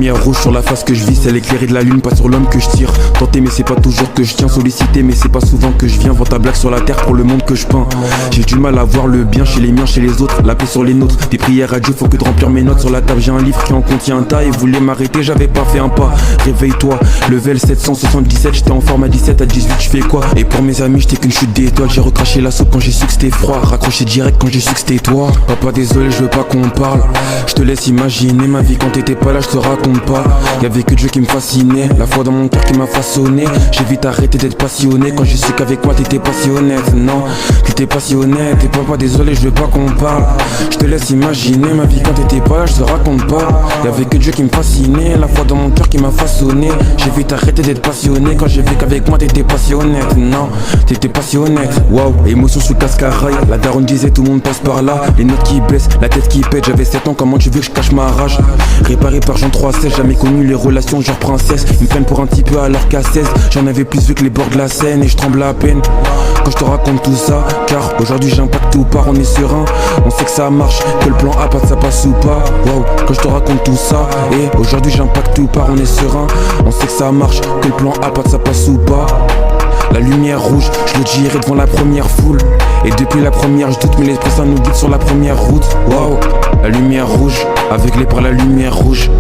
lumière rouge sur la face que je vis, c'est l'éclairée de la lune, pas sur l'homme que je tire. Tenté mais c'est pas toujours que je tiens, sollicité mais c'est pas souvent que je viens. Vends ta blague sur la terre pour le monde que je peins. J'ai du mal à voir le bien chez les miens, chez les autres, la paix sur les nôtres. Des prières à Dieu, faut que de remplir mes notes. Sur la table j'ai un livre qui en contient un tas. Et voulait m'arrêter, j'avais pas fait un pas. Réveille-toi, level 777. J'étais en forme à 17, à 18 je fais quoi? Et pour mes amis j'étais qu'une chute d'étoiles. J'ai recraché la soupe quand j'ai su que c'était froid. Raccroché direct quand j'ai su que c'était toi. Papa désolé, je veux pas qu'on parle. Je te laisse imaginer ma vie quand t'étais pas là, je te raconte pas. Y'avait que Dieu qui me fascinait, la foi dans mon cœur qui m'a façonné. J'ai vite arrêté d'être passionné quand j'ai su qu'avec moi t'étais pas si honnête. Non, t'étais pas si honnête. Et papa désolé, je veux pas qu'on parle. Je te laisse imaginer ma vie quand t'étais pas là, je te raconte pas. Y'avait que Dieu qui me fascinait, la foi dans mon cœur qui m'a façonné. J'ai vite arrêté d'être passionné quand j'ai vu qu'avec moi t'étais pas si honnête. Non, t'étais pas si honnête. Waouh, émotion sous cascaraille. La daronne disait tout le monde passe par là. Les notes qui baissent, la tête qui pète. J'avais 7 ans, comment tu veux que je cache ma rage? Réparé par Jean 3-16, jamais connu les relations genre princesse. Ils me prennent pour un petit peu alors qu'à 16 j'en avais plus vu que les bords de la Seine. Et je tremble à peine quand je te raconte tout ça, car aujourd'hui j'impacte tout part, on est serein. On sait que ça marche, que le plan A passe, ça passe ou pas. Wow, quand je te raconte tout ça, et aujourd'hui j'impacte tout part, on est serein. On sait que ça marche, que le plan A passe, ça passe ou pas. La lumière rouge, je le dirai devant la première foule. Et depuis la première je doute, mais l'esprit ça nous guide sur la première route. Wow, la lumière rouge, aveuglé par la lumière rouge.